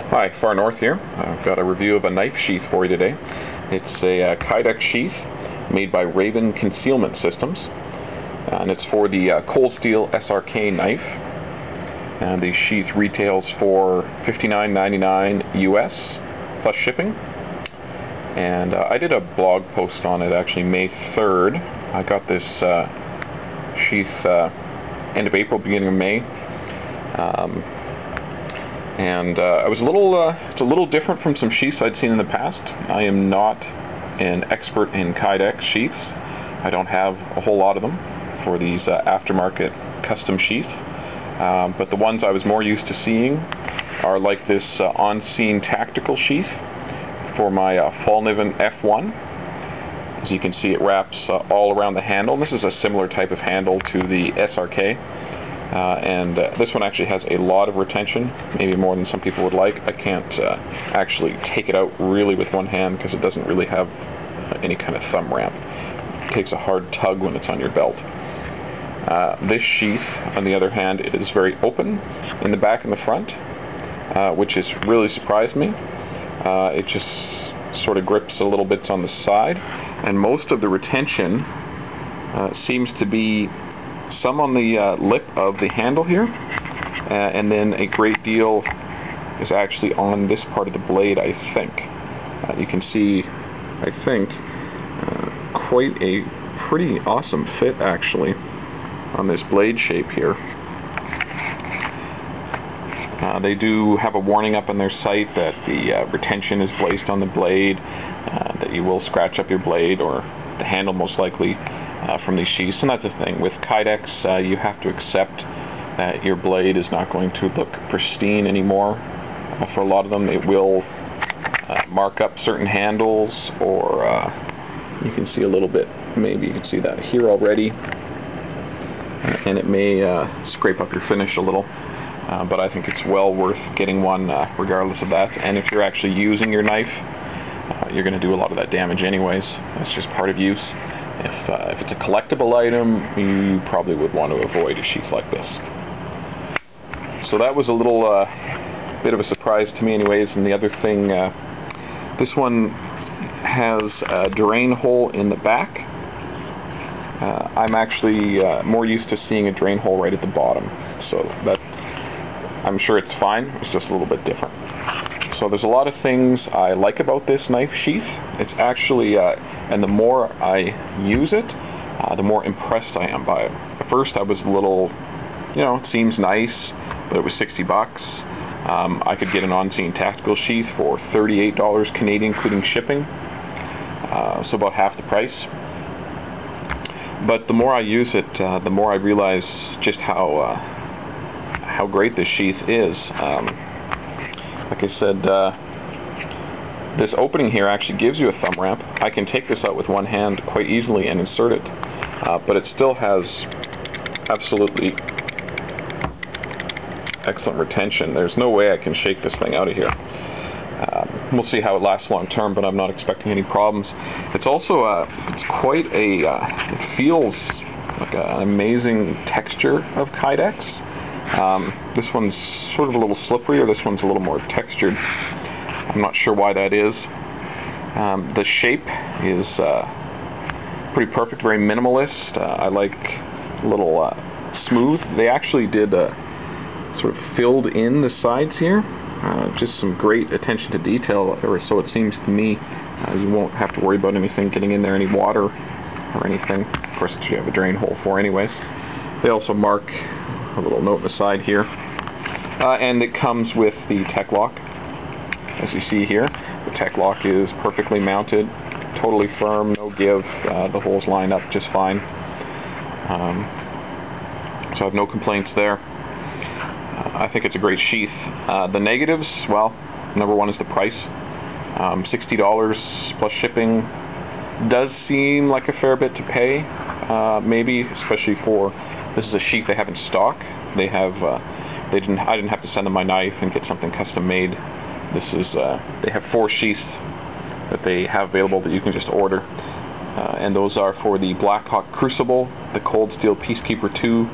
Hi, Far North here. I've got a review of a knife sheath for you today. It's a Kydex sheath made by Concealment Systems, and it's for the cold steel SRK knife. And the sheath retails for $59.99 US plus shipping. And I did a blog post on it actually May 3rd. I got this sheath end of April, beginning of May. I was it's a little different from some sheaths I'd seen in the past. I am not an expert in Kydex sheaths. I don't have a whole lot of them for these aftermarket custom sheaths. But the ones I was more used to seeing are like this on-scene tactical sheath for my foldover F1. As you can see, it wraps all around the handle. This is a similar type of handle to the SRK. This one actually has a lot of retention, maybe more than some people would like. I can't actually take it out really with one hand because it doesn't really have any kind of thumb ramp. It takes a hard tug when it's on your belt. This sheath, on the other hand, it is very open in the back and the front, which has really surprised me. It just sort of grips a little bit on the side, and most of the retention seems to be some on the lip of the handle here, and then a great deal is actually on this part of the blade, I think. You can see, I think, quite a pretty awesome fit actually on this blade shape here. They do have a warning up on their site that the retention is placed on the blade, that you will scratch up your blade or the handle most likely from these sheaths. And that's the thing with Kydex, you have to accept that your blade is not going to look pristine anymore. For a lot of them, it will mark up certain handles, or you can see a little bit, maybe you can see that here already, and it may scrape up your finish a little. But I think it's well worth getting one regardless of that. And if you're actually using your knife, you're going to do a lot of that damage anyways. That's just part of use. If it's a collectible item, you probably would want to avoid a sheath like this. So that was a little bit of a surprise to me anyways. And the other thing, this one has a drain hole in the back. I'm actually more used to seeing a drain hole right at the bottom. So that, I'm sure it's fine, it's just a little bit different. So there's a lot of things I like about this knife sheath. It's actually, and the more I use it, the more impressed I am by it. At first I was a little, it seems nice, but it was $60. I could get an on-scene tactical sheath for $38 Canadian, including shipping, so about half the price. But the more I use it, the more I realize just how great this sheath is. Like I said, this opening here actually gives you a thumb ramp. I can take this out with one hand quite easily and insert it, but it still has absolutely excellent retention. There's no way I can shake this thing out of here. We'll see how it lasts long term, but I'm not expecting any problems. It's also it's quite a it feels like an amazing texture of Kydex. This one's sort of a little slippery, or this one's a little more textured. I'm not sure why that is. The shape is pretty perfect, very minimalist. I like a little smooth. They actually did sort of filled in the sides here. Just some great attention to detail, or so it seems to me. You won't have to worry about anything getting in there, any water or anything. Of course, you have a drain hole for anyways. They also mark a little note on the side here. And it comes with the tek-lok. As you see here, the tek-lok is perfectly mounted, totally firm, no give. The holes line up just fine. So I have no complaints there. I think it's a great sheath. The negatives, well, number one is the price. $60 plus shipping does seem like a fair bit to pay, maybe, especially for, this is a sheath they have in stock. They have, I didn't have to send them my knife and get something custom made. This is, they have 4 sheaths that they have available that you can just order. And those are for the Blackhawk Crucible, the Cold Steel Peacekeeper 2,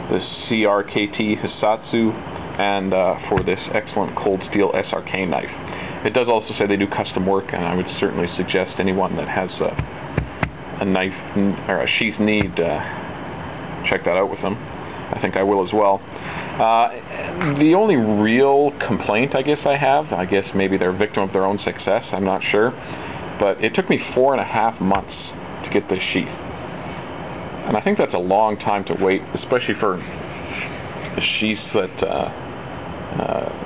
the CRKT Hisatsu, and for this excellent cold steel SRK knife. It does also say they do custom work, and I would certainly suggest anyone that has a knife or a sheath need check that out with them. I think I will as well. The only real complaint I guess maybe they're a victim of their own success, I'm not sure, but it took me 4.5 months to get this sheath. And I think that's a long time to wait, especially for the sheaths that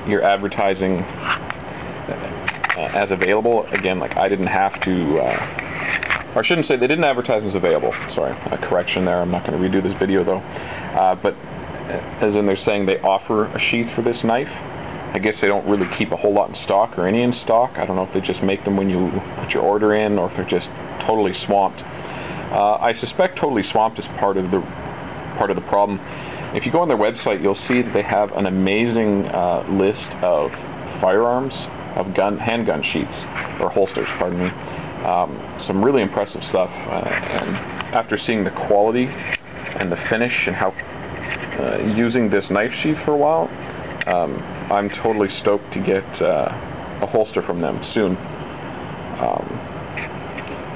you're advertising as available. Again, like I didn't have to, or I shouldn't say they didn't advertise as available. Sorry, a correction there. I'm not going to redo this video though. But as in they're saying they offer a sheath for this knife. I guess they don't really keep a whole lot in stock or any in stock. I don't know if they just make them when you put your order in, or if they're just totally swamped. I suspect totally swamped is part of the problem. If you go on their website, you'll see that they have an amazing list of firearms, of handgun sheaths, or holsters, pardon me. Some really impressive stuff. And after seeing the quality and the finish and how using this knife sheath for a while, I'm totally stoked to get a holster from them soon.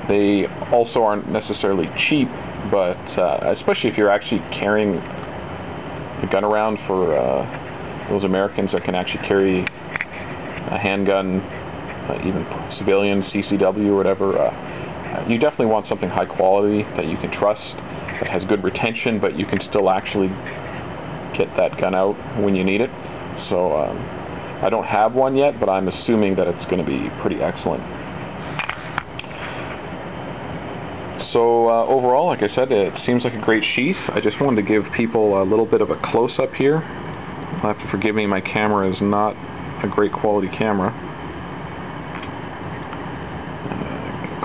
They also aren't necessarily cheap, but especially if you're actually carrying a gun around for those Americans that can actually carry a handgun, even civilian, CCW or whatever, you definitely want something high quality that you can trust, that has good retention, but you can still actually get that gun out when you need it. So I don't have one yet, but I'm assuming that it's going to be pretty excellent. So overall, like I said, it seems like a great sheath. I just wanted to give people a little bit of a close-up here. You'll have to forgive me, my camera is not a great quality camera.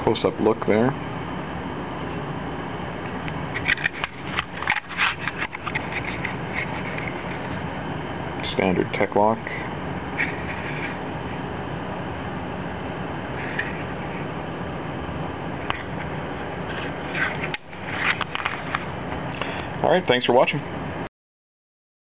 Close-up look there. Standard tek-lok. Alright, thanks for watching.